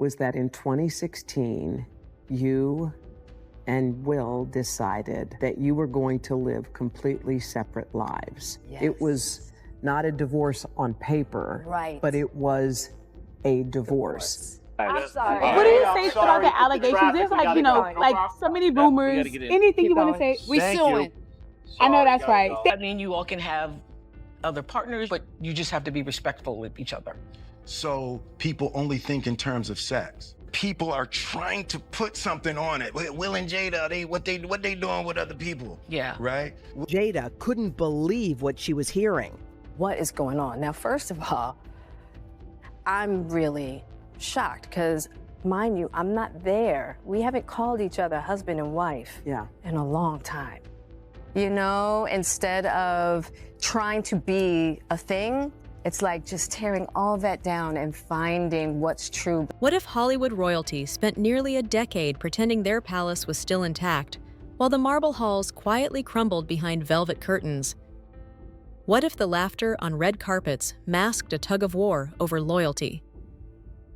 was that in 2016, you and Will decided that you were going to live completely separate lives. Yes. It was not a divorce on paper, Right. but it was a divorce. I'm sorry. What do you say about the allegations? There's like, like so many rumors. Anything you want to say? We suing. I know that's right. I mean, you all can have other partners, but you just have to be respectful with each other. So people only think in terms of sex. People are trying to put something on it. Will and Jada, what they doing with other people? Yeah. Right? Jada couldn't believe what she was hearing. What is going on? Now, first of all, I'm really shocked because, mind you, I'm not there. We haven't called each other husband and wife in a long time. You know, instead of trying to be a thing, it's like just tearing all that down and finding what's true. What if Hollywood royalty spent nearly a decade pretending their palace was still intact, while the marble halls quietly crumbled behind velvet curtains? What if the laughter on red carpets masked a tug-of-war over loyalty?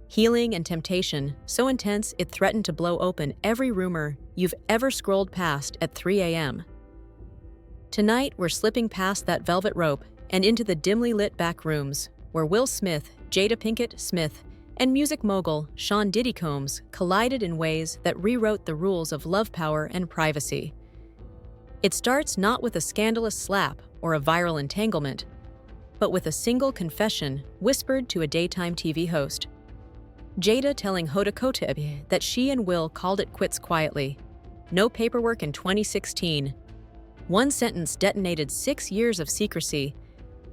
Healing and temptation, so intense it threatened to blow open every rumor you've ever scrolled past at 3 a.m. Tonight, we're slipping past that velvet rope and into the dimly lit back rooms, where Will Smith, Jada Pinkett Smith, and music mogul Sean Diddy Combs collided in ways that rewrote the rules of love power and privacy. It starts not with a scandalous slap or a viral entanglement, but with a single confession whispered to a daytime TV host. Jada telling Hoda Kotb that she and Will called it quits quietly. No paperwork in 2016. One sentence detonated 6 years of secrecy,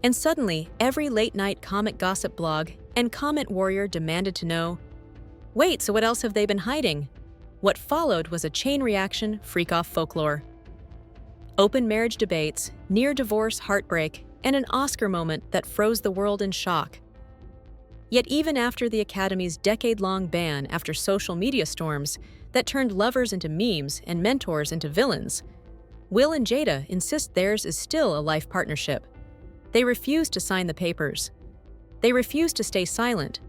and suddenly every late-night comic gossip blog and comment warrior demanded to know, wait, so what else have they been hiding? What followed was a chain reaction freak-off folklore. Open marriage debates, near-divorce heartbreak, and an Oscar moment that froze the world in shock. Yet even after the Academy's decade-long ban after social media storms that turned lovers into memes and mentors into villains, Will and Jada insist theirs is still a life partnership. They refuse to sign the papers. They refuse to stay silent.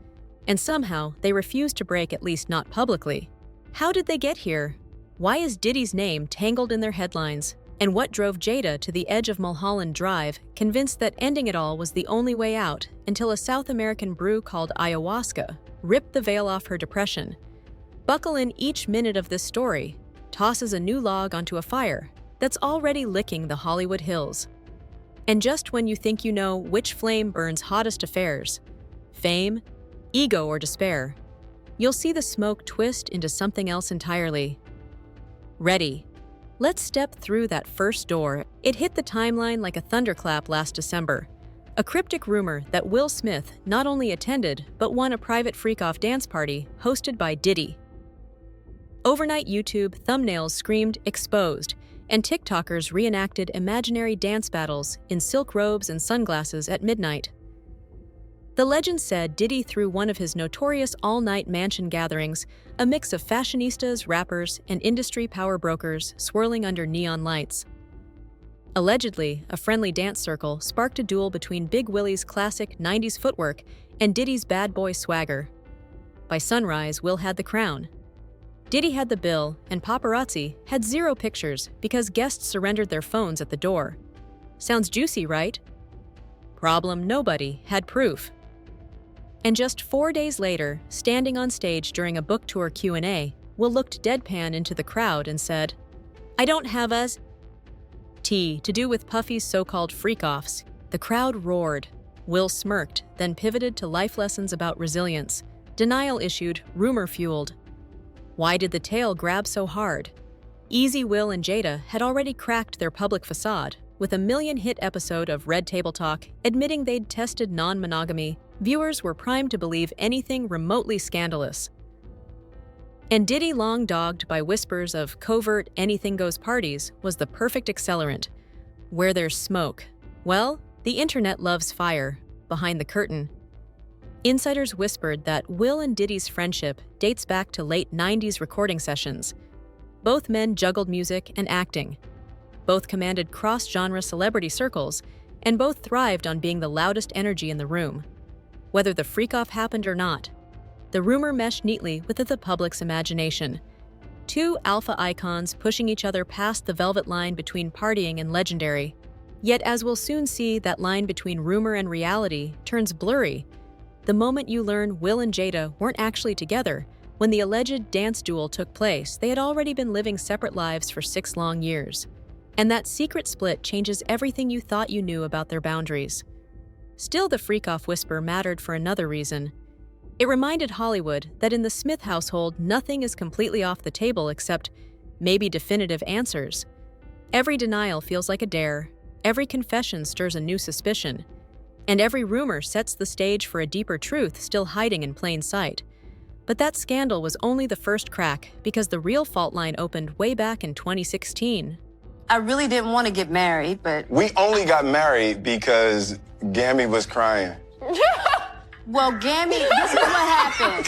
And somehow, they refuse to break, at least not publicly. How did they get here? Why is Diddy's name tangled in their headlines? And what drove Jada to the edge of Mulholland Drive, convinced that ending it all was the only way out, until a South American brew called ayahuasca ripped the veil off her depression? Buckle in each minute of this story, tosses a new log onto a fire that's already licking the Hollywood hills. And just when you think you know which flame burns hottest affairs, fame, ego, or despair, you'll see the smoke twist into something else entirely. Ready? Let's step through that first door. It hit the timeline like a thunderclap last December. A cryptic rumor that Will Smith not only attended, but won a private freak-off dance party hosted by Diddy. Overnight YouTube thumbnails screamed "exposed," and TikTokers reenacted imaginary dance battles in silk robes and sunglasses at midnight. The legend said Diddy threw one of his notorious all-night mansion gatherings, a mix of fashionistas, rappers, and industry power brokers swirling under neon lights. Allegedly, a friendly dance circle sparked a duel between Big Willie's classic 90s footwork and Diddy's bad boy swagger. By sunrise, Will had the crown. Diddy had the bill, and paparazzi had 0 pictures because guests surrendered their phones at the door. Sounds juicy, right? Problem: nobody had proof. And just 4 days later, standing on stage during a book tour Q&A, Will looked deadpan into the crowd and said, "I don't have us." To do with Puffy's so-called freak-offs. The crowd roared. Will smirked, then pivoted to life lessons about resilience. Denial issued, rumor fueled. Why did the tail grab so hard? Easy Will and Jada had already cracked their public facade, with a million-hit episode of Red Table Talk admitting they'd tested non-monogamy. Viewers were primed to believe anything remotely scandalous. And Diddy, long dogged by whispers of covert anything-goes parties, was the perfect accelerant. Where there's smoke, well, the internet loves fire. Behind the curtain, insiders whispered that Will and Diddy's friendship dates back to late 90s recording sessions. Both men juggled music and acting. Both commanded cross-genre celebrity circles, and both thrived on being the loudest energy in the room. Whether the freak-off happened or not, the rumor meshed neatly with the public's imagination. Two alpha icons pushing each other past the velvet line between partying and legendary. Yet as we'll soon see, that line between rumor and reality turns blurry the moment you learn Will and Jada weren't actually together. When the alleged dance duel took place, they had already been living separate lives for 6 long years. And that secret split changes everything you thought you knew about their boundaries. Still, the freak-off whisper mattered for another reason. It reminded Hollywood that in the Smith household, nothing is completely off the table except maybe definitive answers. Every denial feels like a dare, every confession stirs a new suspicion, and every rumor sets the stage for a deeper truth still hiding in plain sight. But that scandal was only the first crack, because the real fault line opened way back in 2016. I really didn't want to get married, but... We only got married because Gammy was crying. Well, Gammy, this is what happened.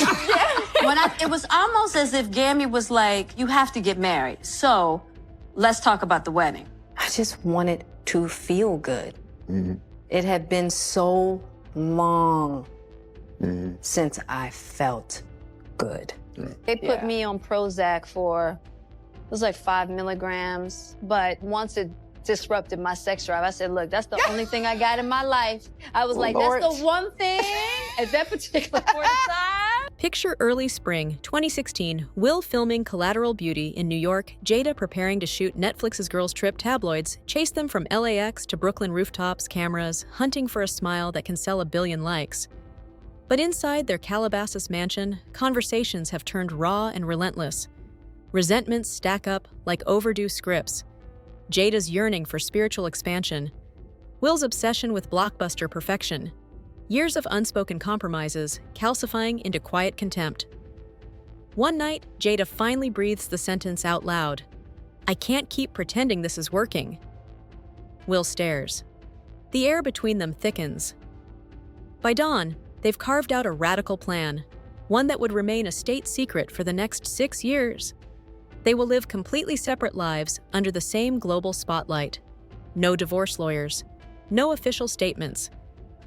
It was almost as if Gammy was like, you have to get married, so let's talk about the wedding. I just wanted to feel good. It had been so long since I felt good. They put me on Prozac for, it was like 5 milligrams, but once it disrupted my sex drive, I said, look, that's the only thing I got in my life. I was like, Lord. That's the one thing at that particular point in time. Picture early spring 2016, Will filming Collateral Beauty in New York, Jada preparing to shoot Netflix's Girls Trip tabloids, chase them from LAX to Brooklyn rooftops, cameras, hunting for a smile that can sell 1 billion likes. But inside their Calabasas mansion, conversations have turned raw and relentless. Resentments stack up like overdue scripts. Jada's yearning for spiritual expansion. Will's obsession with blockbuster perfection. Years of unspoken compromises calcifying into quiet contempt. One night, Jada finally breathes the sentence out loud. I can't keep pretending this is working. Will stares. The air between them thickens. By dawn, they've carved out a radical plan, one that would remain a state secret for the next 6 years. They will live completely separate lives under the same global spotlight. No divorce lawyers, no official statements,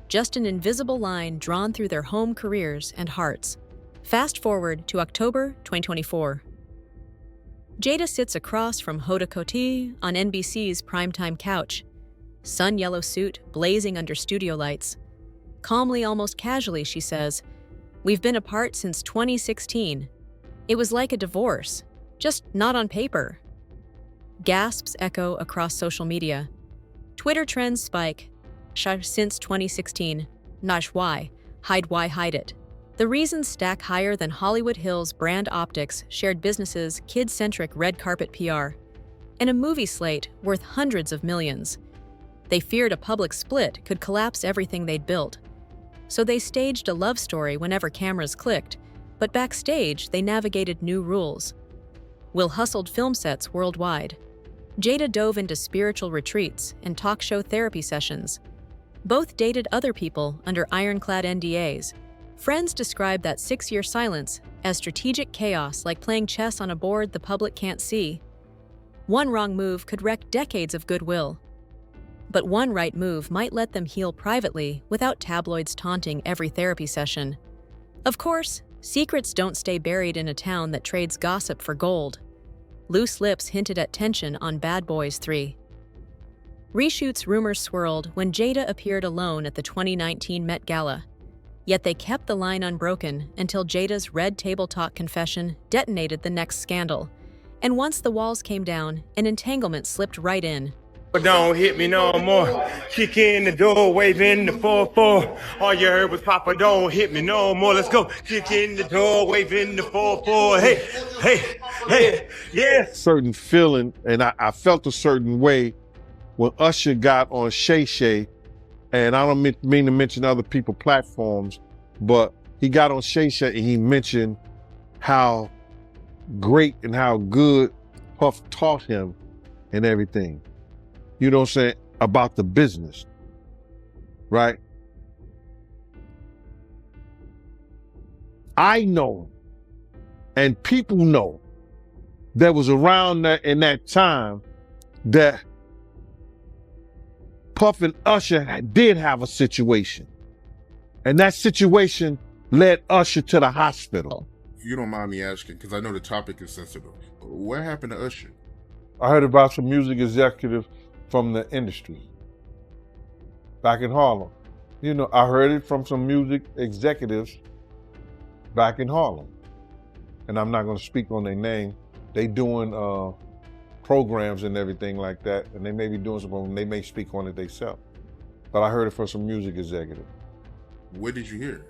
just an invisible line drawn through their home careers and hearts. Fast forward to October 2024. Jada sits across from Hoda Kotb on NBC's primetime couch, sun-yellow suit blazing under studio lights. Calmly, almost casually, she says, "We've been apart since 2016. It was like a divorce. Just not on paper." Gasps echo across social media. Twitter trends spike. Since 2016. Nash why? Hide it. The reasons stack higher than Hollywood Hills brand optics, shared businesses, kid-centric red carpet PR, and a movie slate worth hundreds of millions. They feared a public split could collapse everything they'd built. So they staged a love story whenever cameras clicked, but backstage they navigated new rules. Will hustled film sets worldwide. Jada dove into spiritual retreats and talk show therapy sessions. Both dated other people under ironclad NDAs. Friends describe that 6-year silence as strategic chaos, like playing chess on a board the public can't see. One wrong move could wreck decades of goodwill. But one right move might let them heal privately without tabloids taunting every therapy session. Of course, secrets don't stay buried in a town that trades gossip for gold. Loose lips hinted at tension on Bad Boys 3. Reshoots rumors swirled when Jada appeared alone at the 2019 Met Gala. Yet they kept the line unbroken until Jada's red table talk confession detonated the next scandal. And once the walls came down, an entanglement slipped right in. Don't hit me no more. Kick in the door, waving the 4-4. All you heard was Papa, don't hit me no more. Let's go. Kick in the door, waving the 4-4. Hey, yeah. Certain feeling, and I felt a certain way when Usher got on Shay Shay, and I don't mean to mention other people's platforms, but he got on Shay Shay and he mentioned how great and how good Puff taught him and everything. You know what I'm saying? About the business, right? I know, and people know, that was around that in that time that Puff and Usher did have a situation. And that situation led Usher to the hospital. If you don't mind me asking, because I know the topic is sensitive, what happened to Usher? I heard about some music executive from the industry back in Harlem. You know, I heard it from some music executives back in Harlem. And I'm not gonna speak on their name. They doing programs and everything like that, and they may be doing something, they may speak on it themselves. But I heard it from some music executive. Where did you hear it?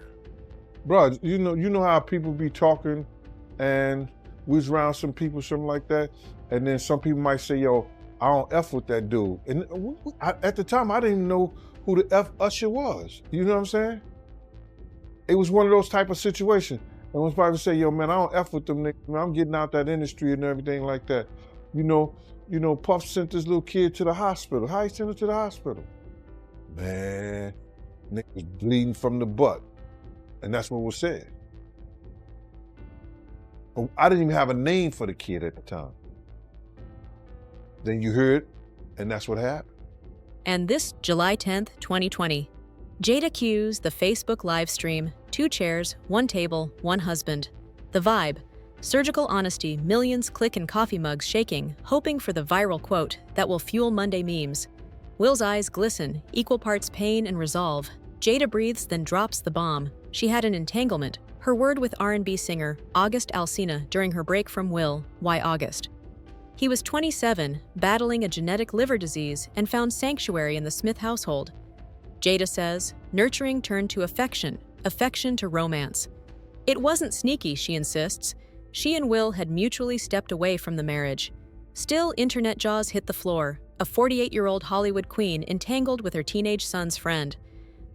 Bro, you know how people be talking and we was around some people, something like that, and then some people might say, yo, I don't F with that dude. And at the time, I didn't even know who the F Usher was. You know what I'm saying? It was one of those type of situations. And when somebody say, yo, man, I don't F with them niggas. I'm getting out that industry and everything like that. You know, Puff sent this little kid to the hospital. How he sent her to the hospital? Man, nigga was bleeding from the butt. And that's what was said. But I didn't even have a name for the kid at the time. Then you heard, and that's what happened. And this July 10th, 2020, Jada cues the Facebook live stream, 2 chairs, 1 table, 1 husband. The vibe, surgical honesty, millions click and coffee mugs shaking, hoping for the viral quote that will fuel Monday memes. Will's eyes glisten, equal parts pain and resolve. Jada breathes, then drops the bomb. She had an entanglement, her word with R&B singer August Alsina during her break from Will, Why August? He was 27, battling a genetic liver disease, and found sanctuary in the Smith household. Jada says, nurturing turned to affection, affection to romance. It wasn't sneaky, she insists. She and Will had mutually stepped away from the marriage. Still, internet jaws hit the floor, a 48-year-old Hollywood queen entangled with her teenage son's friend.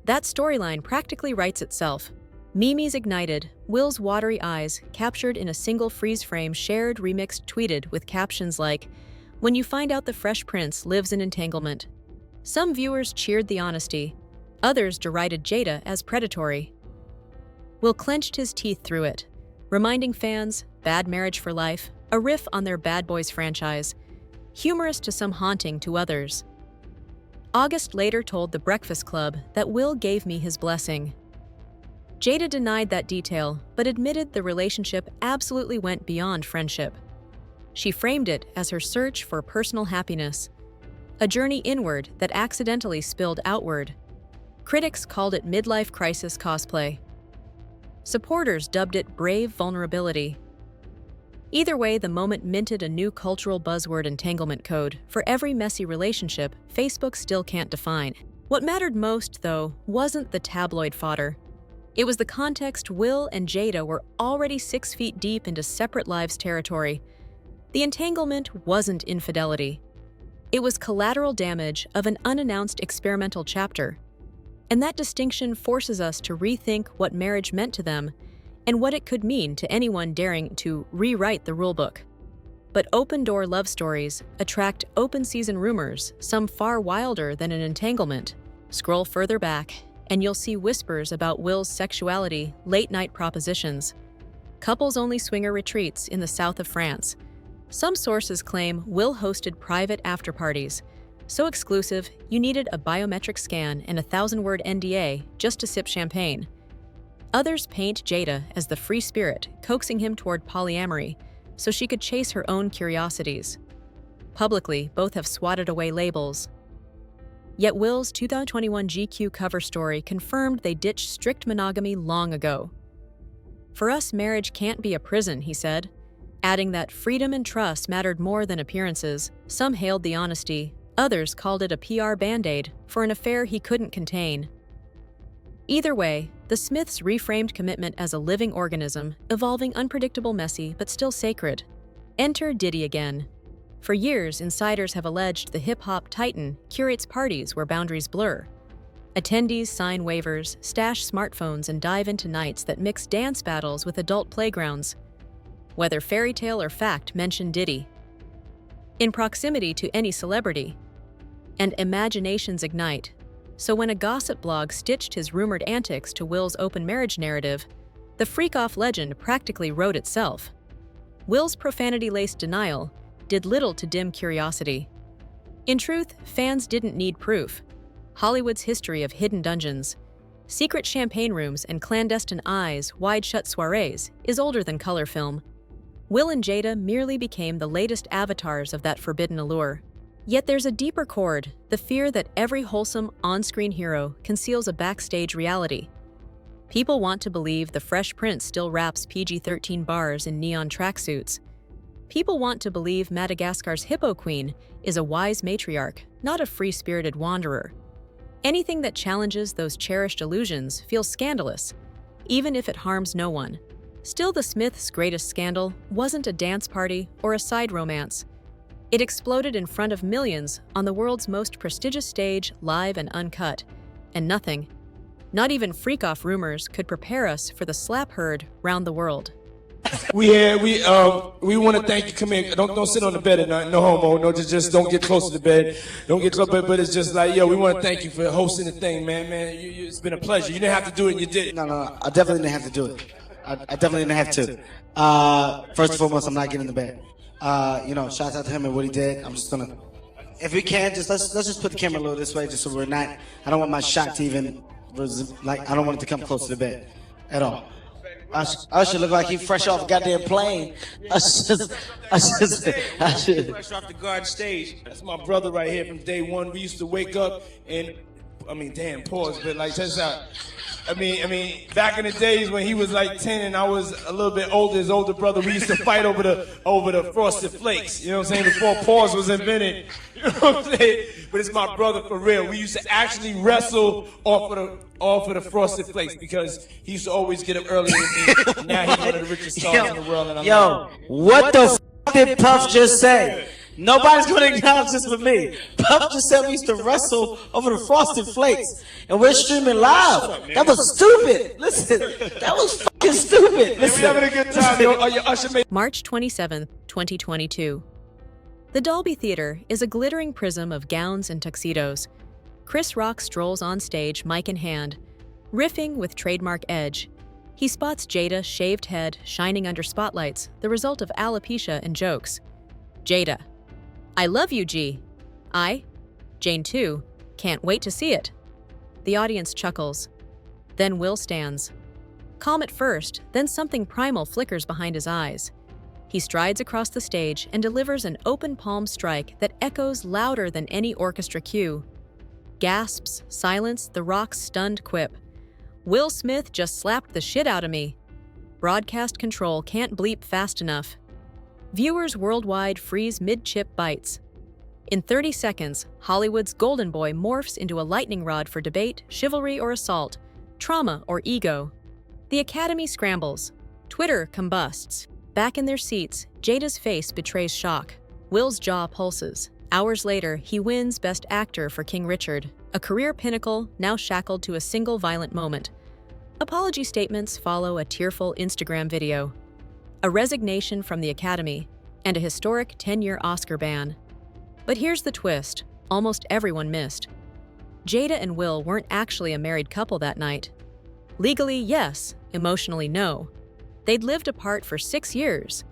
That storyline practically writes itself. Memes ignited, Will's watery eyes, captured in a single freeze frame shared, remixed, tweeted with captions like, when you find out the Fresh Prince lives in entanglement. Some viewers cheered the honesty. Others derided Jada as predatory. Will clenched his teeth through it, reminding fans, bad marriage for life, a riff on their Bad Boys franchise, humorous to some, haunting to others. August later told The Breakfast Club that Will gave me his blessing. Jada denied that detail, but admitted the relationship absolutely went beyond friendship. She framed it as her search for personal happiness, a journey inward that accidentally spilled outward. Critics called it midlife crisis cosplay. Supporters dubbed it brave vulnerability. Either way, the moment minted a new cultural buzzword entanglement code for every messy relationship Facebook still can't define. What mattered most, though, wasn't the tabloid fodder. It was the context Will and Jada were already 6 feet deep into separate lives territory. The entanglement wasn't infidelity. It was collateral damage of an unannounced experimental chapter. And that distinction forces us to rethink what marriage meant to them and what it could mean to anyone daring to rewrite the rulebook. But open-door love stories attract open-season rumors, some far wilder than an entanglement. Scroll further back, and you'll see whispers about Will's sexuality, late-night propositions, couples-only swinger retreats in the south of France. Some sources claim Will hosted private after-parties, so exclusive you needed a biometric scan and a 1,000-word NDA just to sip champagne. Others paint Jada as the free spirit, coaxing him toward polyamory, so she could chase her own curiosities. Publicly, both have swatted away labels. Yet Will's 2021 GQ cover story confirmed they ditched strict monogamy long ago. For us, marriage can't be a prison, he said, adding that freedom and trust mattered more than appearances. Some hailed the honesty, others called it a PR band-aid for an affair he couldn't contain. Either way, the Smiths reframed commitment as a living organism, evolving unpredictable, messy, but still sacred. Enter Diddy again. For years, insiders have alleged the hip-hop titan curates parties where boundaries blur. Attendees sign waivers, stash smartphones, and dive into nights that mix dance battles with adult playgrounds. Whether fairy tale or fact, mention Diddy. In proximity to any celebrity. And imaginations ignite. So when a gossip blog stitched his rumored antics to Will's open marriage narrative, the freak-off legend practically wrote itself. Will's profanity-laced denial did little to dim curiosity. In truth, fans didn't need proof. Hollywood's history of hidden dungeons, secret champagne rooms and clandestine eyes, wide-shut soirees is older than color film. Will and Jada merely became the latest avatars of that forbidden allure. Yet there's a deeper chord, the fear that every wholesome on-screen hero conceals a backstage reality. People want to believe the Fresh Prince still raps PG-13 bars in neon tracksuits. People want to believe Madagascar's Hippo Queen is a wise matriarch, not a free-spirited wanderer. Anything that challenges those cherished illusions feels scandalous, even if it harms no one. Still, the Smiths' greatest scandal wasn't a dance party or a side romance. It exploded in front of millions on the world's most prestigious stage, live and uncut. And nothing, not even freak-off rumors, could prepare us for the slap heard round the world. We want to thank you. Come here. Don't sit on the bed at night. No homo. No, just don't get close to the bed. Don't get close. But it's just like, yo, we want to thank you for hosting the thing, man. It's been a pleasure. You didn't have to do it, and you did it. No. I definitely didn't have to do it. I definitely didn't have to. First and foremost, I'm not getting in the bed. Shout out to him and what he did. I'm just gonna, if we can, let's just put the camera a little this way, just so we're not. I don't want my shot to even I don't want it to come close to the bed at all. Usher look like he fresh off a goddamn plane. I should. Fresh off the garden stage. That's my brother right here from day one. We used to wake up and, pause, but like, check this out. Back in the days when he was like 10 and I was a little bit older, his older brother, we used to fight over the Frosted Flakes. You know what I'm saying? Before pause was invented. You know what I'm saying? But it's my brother for real. We used to actually wrestle off of the Frosted Flakes because he used to always get up early with me. Now he's one of the richest stars in the world. And what the f did Puff just say? Nobody's going to acknowledge this with me. Puff just said we used to wrestle over the Frosted Flakes, and we're streaming live. That was stupid. Listen, that was fucking stupid. Listen. We're having a good time. March 27, 2022. The Dolby Theater is a glittering prism of gowns and tuxedos. Chris Rock strolls on stage, mic in hand, riffing with trademark edge. He spots Jada's shaved head shining under spotlights, the result of alopecia and jokes. Jada: I love you, G. Jane too. Can't wait to see it. The audience chuckles. Then Will stands. Calm at first, then something primal flickers behind his eyes. He strides across the stage and delivers an open palm strike that echoes louder than any orchestra cue. Gasps, silence, The Rock's stunned quip. Will Smith just slapped the shit out of me. Broadcast control can't bleep fast enough. Viewers worldwide freeze mid-chip bites. In 30 seconds, Hollywood's golden boy morphs into a lightning rod for debate, chivalry or assault, trauma or ego. The Academy scrambles. Twitter combusts. Back in their seats, Jada's face betrays shock. Will's jaw pulses. Hours later, he wins Best Actor for King Richard, a career pinnacle now shackled to a single violent moment. Apology statements follow a tearful Instagram video. A resignation from the Academy, and a historic 10-year Oscar ban. But here's the twist almost everyone missed. Jada and Will weren't actually a married couple that night. Legally, yes. Emotionally, no. They'd lived apart for 6 years.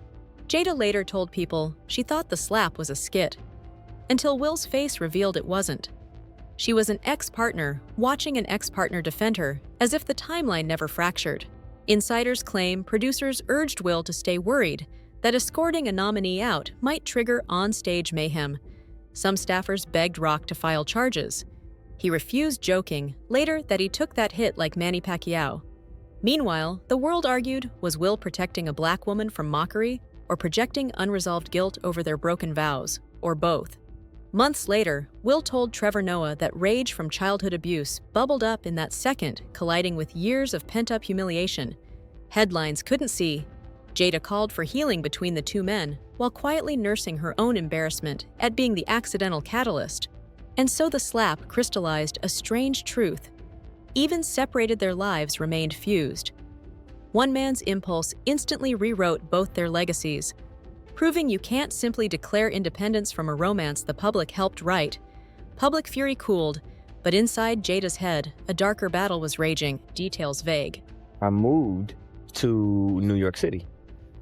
Jada later told people she thought the slap was a skit, until Will's face revealed it wasn't. She was an ex-partner watching an ex-partner defend her, as if the timeline never fractured. Insiders claim producers urged Will to stay worried that escorting a nominee out might trigger on-stage mayhem. Some staffers begged Rock to file charges. He refused, joking later that he took that hit like Manny Pacquiao. Meanwhile, the world argued, was Will protecting a black woman from mockery or projecting unresolved guilt over their broken vows, or both? Months later, Will told Trevor Noah that rage from childhood abuse bubbled up in that second, colliding with years of pent-up humiliation. Headlines couldn't see. Jada called for healing between the two men, while quietly nursing her own embarrassment at being the accidental catalyst. And so the slap crystallized a strange truth. Even separated their lives remained fused. One man's impulse instantly rewrote both their legacies, proving you can't simply declare independence from a romance the public helped write. Public fury cooled, but inside Jada's head, a darker battle was raging, details vague. I moved to New York City,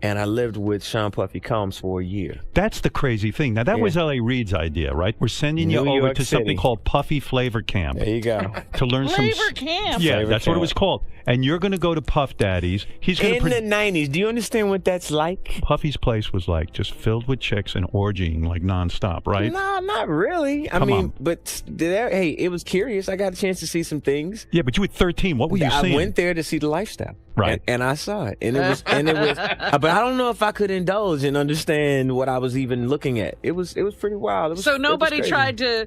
and I lived with Sean Puffy Combs for a year. That's the crazy thing. Now, that was L.A. Reid's idea, right? We're sending you New over York to something City. called Puffy Flavor Camp. There you go. To learn Flavor Camp. Yeah, Flavor that's what it Camp. was called. And you're going to go to Puff Daddy's. He's going In the 90s, do you understand what that's like? Puffy's place was like just filled with chicks and orgying like nonstop, right? No, not really. I Come mean, on. but hey, it was curious. I got a chance to see some things. Yeah, but you were 13. What were you seeing? I went there to see the lifestyle. Right. And I saw it. And it was but I don't know if I could indulge and understand what I was even looking at. It was pretty wild. So nobody tried to,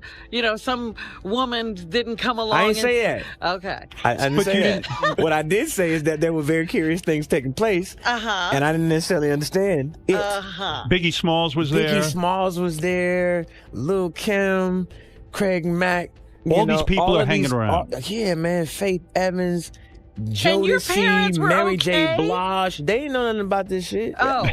some woman didn't come along. I didn't say that. Okay. I didn't say that. What I did say is that there were very curious things taking place. Uh-huh. And I didn't necessarily understand it. Uh-huh. Biggie Smalls was there. Biggie Smalls was there. Lil' Kim, Craig Mack. All these people are hanging around. Yeah, man. Faith Evans. And your parents Jodeci, were Mary okay? J. Blige. They didn't know nothing about this shit. Oh.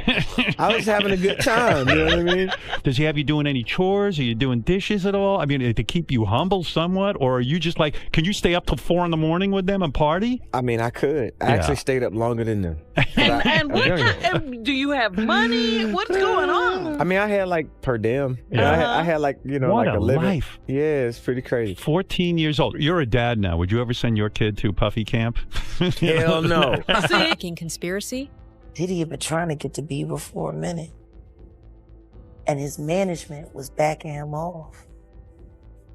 I was having a good time. You know what I mean? Does he have you doing any chores? Are you doing dishes at all? I mean, to keep you humble somewhat? Or are you just like, can you stay up till 4 a.m. with them and party? I mean, I could. I actually stayed up longer than them. And do you have money? What's going on? I mean, I had like per diem. Yeah. I had like, What like a living. life. Yeah, it's pretty crazy. 14 years old. You're a dad now. Would you ever send your kid to Puffy Camp? Hell no. Making conspiracy? Diddy had been trying to get to Bieber for a minute. And his management was backing him off.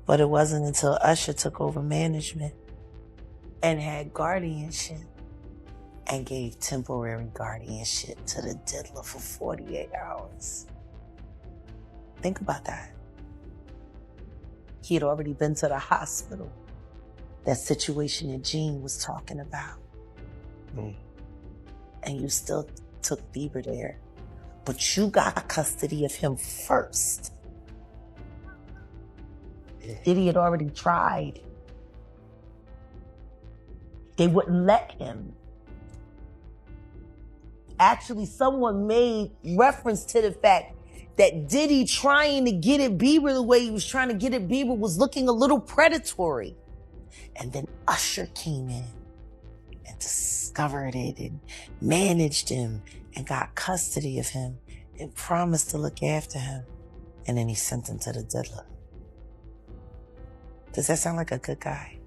But it wasn't until Usher took over management and had guardianship and gave temporary guardianship to the diddler for 48 hours. Think about that. He had already been to the hospital. That situation that Gene was talking about. And you still took Bieber there. But you got custody of him first. Diddy had already tried. They wouldn't let him. Actually, someone made reference to the fact that Diddy trying to get at Bieber the way he was trying to get at Bieber was looking a little predatory. And then Usher came in and discovered it and managed him and got custody of him and promised to look after him. And then he sent him to the diddler. Does that sound like a good guy?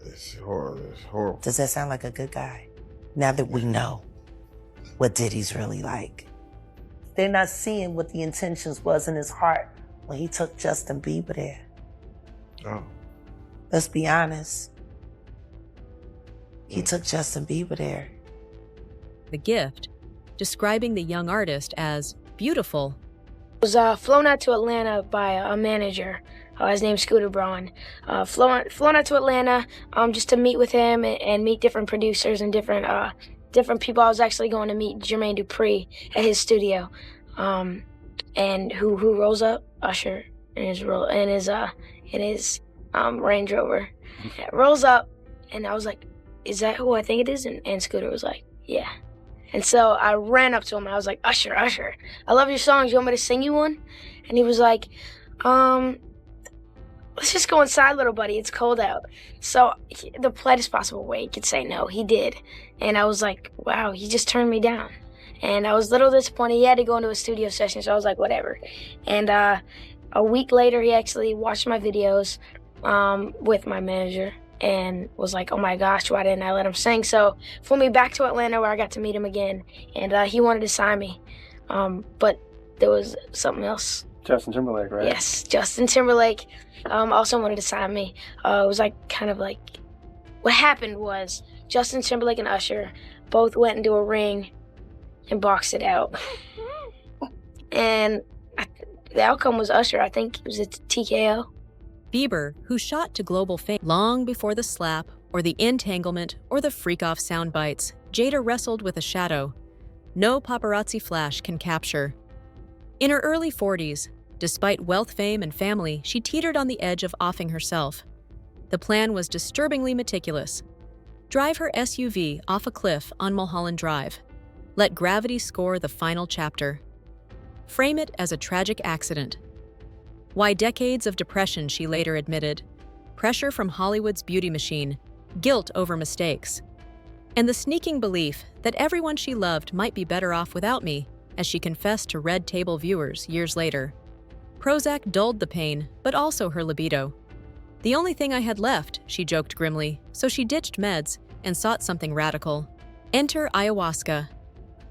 It's horrible. It's horrible. Does that sound like a good guy? Now that we know what Diddy's really like. They're not seeing what the intentions was in his heart when he took Justin Bieber there. Oh. Let's be honest. He took Justin Bieber there. The Gift, describing the young artist as beautiful. I was flown out to Atlanta by a manager. His name's Scooter Braun. Flown out to Atlanta just to meet with him and meet different producers and different people. I was actually going to meet Jermaine Dupri at his studio. And who rolls up? Usher in his Range Rover. It rolls up, and I was like, "Is that who I think it is?" And Scooter was like, "Yeah." And so I ran up to him and I was like, Usher, I love your songs. You want me to sing you one?" And he was like, "Let's just go inside, little buddy. It's cold out." So the politest possible way he could say no, he did. And I was like, wow, he just turned me down. And I was a little disappointed. He had to go into a studio session, so I was like, whatever. And a week later, he actually watched my videos with my manager and was like, oh my gosh, why didn't I let him sing? So flew me back to Atlanta where I got to meet him again. And he wanted to sign me. But there was something else. Justin Timberlake, right? Yes, Justin Timberlake also wanted to sign me. It was what happened was Justin Timberlake and Usher both went into a ring and boxed it out. And the outcome was Usher. I think it was a TKO. Bieber, who shot to global fame long before the slap or the entanglement or the freak-off sound bites, Jada wrestled with a shadow no paparazzi flash can capture. In her early 40s, despite wealth, fame, and family, she teetered on the edge of offing herself. The plan was disturbingly meticulous. Drive her SUV off a cliff on Mulholland Drive. Let gravity score the final chapter. Frame it as a tragic accident. Why decades of depression, she later admitted. Pressure from Hollywood's beauty machine. Guilt over mistakes. and the sneaking belief that everyone she loved might be better off without me, as she confessed to Red Table viewers years later. Prozac dulled the pain, but also her libido. The only thing I had left, she joked grimly, so she ditched meds and sought something radical. Enter ayahuasca,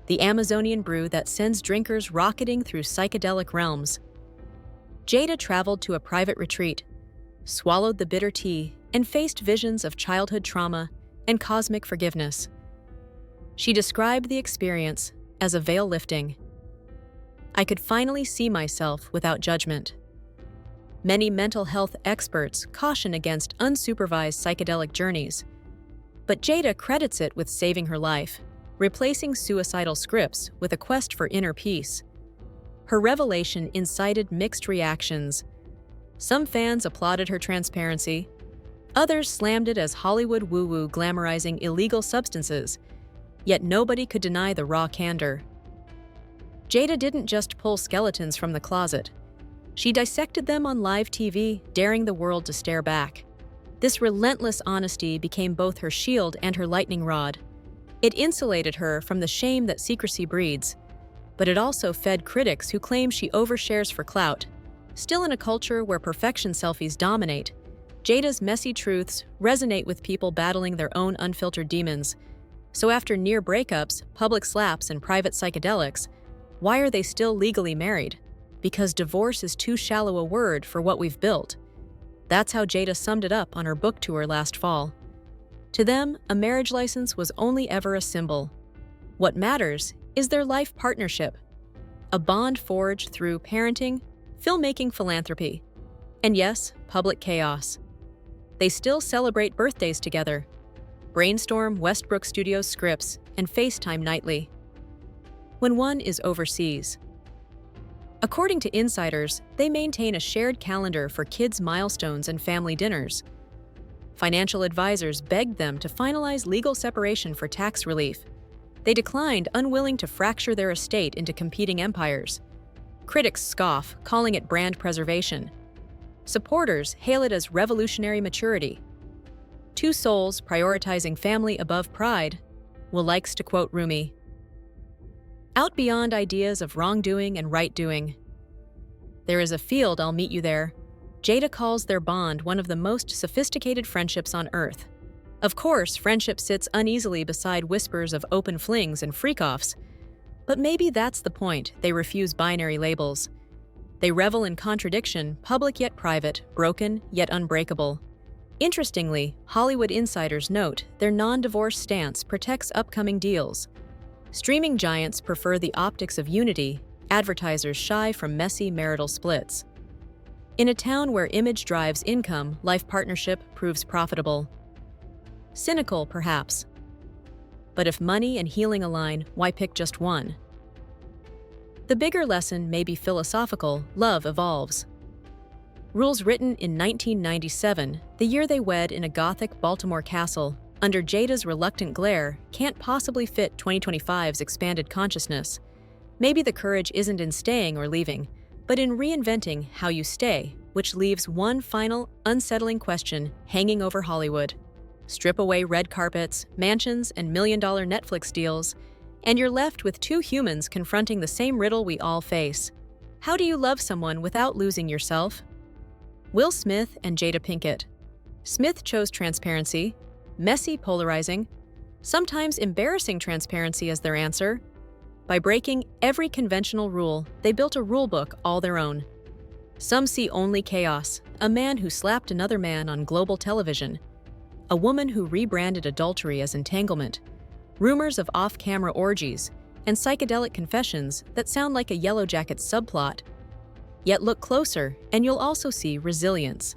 the Amazonian brew that sends drinkers rocketing through psychedelic realms. Jada traveled to a private retreat, swallowed the bitter tea, and faced visions of childhood trauma and cosmic forgiveness. She described the experience as a veil lifting. I could finally see myself without judgment. Many mental health experts caution against unsupervised psychedelic journeys, but Jada credits it with saving her life, replacing suicidal scripts with a quest for inner peace. Her revelation incited mixed reactions. Some fans applauded her transparency. Others slammed it as Hollywood woo-woo glamorizing illegal substances, yet nobody could deny the raw candor. Jada didn't just pull skeletons from the closet. She dissected them on live TV, daring the world to stare back. This relentless honesty became both her shield and her lightning rod. It insulated her from the shame that secrecy breeds, but it also fed critics who claim she overshares for clout. Still in a culture where perfection selfies dominate, Jada's messy truths resonate with people battling their own unfiltered demons. So after near breakups, public slaps, and private psychedelics, why are they still legally married? Because divorce is too shallow a word for what we've built. That's how Jada summed it up on her book tour last fall. To them, a marriage license was only ever a symbol. What matters is their life partnership, a bond forged through parenting, filmmaking, philanthropy, and yes, public chaos. They still celebrate birthdays together, brainstorm Westbrook Studios scripts, and FaceTime nightly. When one is overseas. According to insiders, they maintain a shared calendar for kids' milestones and family dinners. Financial advisors begged them to finalize legal separation for tax relief. They declined, unwilling to fracture their estate into competing empires. Critics scoff, calling it brand preservation. Supporters hail it as revolutionary maturity. Two souls prioritizing family above pride, Will likes to quote Rumi. Out beyond ideas of wrongdoing and right-doing. There is a field, I'll meet you there. Jada calls their bond one of the most sophisticated friendships on Earth. Of course, friendship sits uneasily beside whispers of open flings and freak-offs. But maybe that's the point, they refuse binary labels. They revel in contradiction, public yet private, broken yet unbreakable. Interestingly, Hollywood insiders note their non-divorce stance protects upcoming deals. Streaming giants prefer the optics of unity, advertisers shy from messy marital splits. In a town where image drives income, life partnership proves profitable. Cynical, perhaps. But if money and healing align, why pick just one? The bigger lesson may be philosophical: love evolves. Rules written in 1997, the year they wed in a Gothic Baltimore castle, under Jada's reluctant glare, can't possibly fit 2025's expanded consciousness. Maybe the courage isn't in staying or leaving, but in reinventing how you stay, which leaves one final, unsettling question hanging over Hollywood. Strip away red carpets, mansions, and million-dollar Netflix deals, and you're left with two humans confronting the same riddle we all face. How do you love someone without losing yourself? Will Smith and Jada Pinkett. Smith chose transparency, messy, polarizing, sometimes embarrassing transparency as their answer. By breaking every conventional rule, they built a rulebook all their own. Some see only chaos, a man who slapped another man on global television, a woman who rebranded adultery as entanglement, rumors of off-camera orgies, and psychedelic confessions that sound like a Yellow Jackets subplot. Yet look closer, and you'll also see resilience.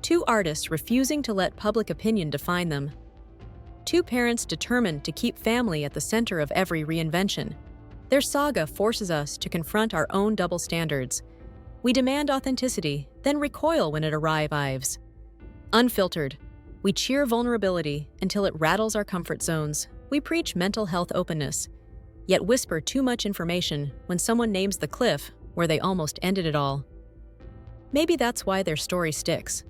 Two artists refusing to let public opinion define them. Two parents determined to keep family at the center of every reinvention. Their saga forces us to confront our own double standards. We demand authenticity, then recoil when it arrives. Unfiltered, we cheer vulnerability until it rattles our comfort zones. We preach mental health openness, yet whisper too much information when someone names the cliff where they almost ended it all. Maybe that's why their story sticks.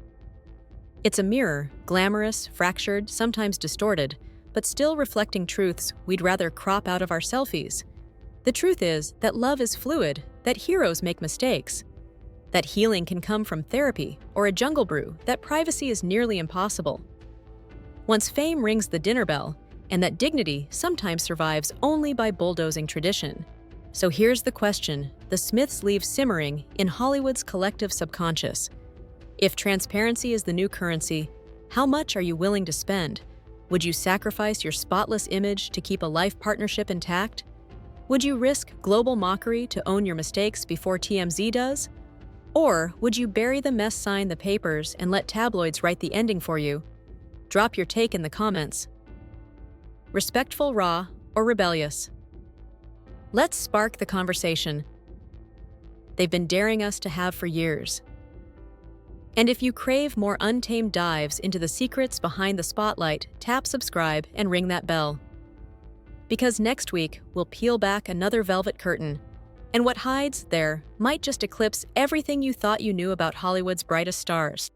It's a mirror, glamorous, fractured, sometimes distorted, but still reflecting truths we'd rather crop out of our selfies. The truth is that love is fluid, that heroes make mistakes, that healing can come from therapy or a jungle brew, that privacy is nearly impossible. Once fame rings the dinner bell, and that dignity sometimes survives only by bulldozing tradition. So here's the question the Smiths leave simmering in Hollywood's collective subconscious. If transparency is the new currency, how much are you willing to spend? Would you sacrifice your spotless image to keep a life partnership intact? Would you risk global mockery to own your mistakes before TMZ does? Or would you bury the mess sign the papers and let tabloids write the ending for you? Drop your take in the comments. Respectful, raw, or rebellious? Let's spark the conversation they've been daring us to have for years. And if you crave more untamed dives into the secrets behind the spotlight, tap subscribe and ring that bell. Because next week, we'll peel back another velvet curtain, and what hides there might just eclipse everything you thought you knew about Hollywood's brightest stars.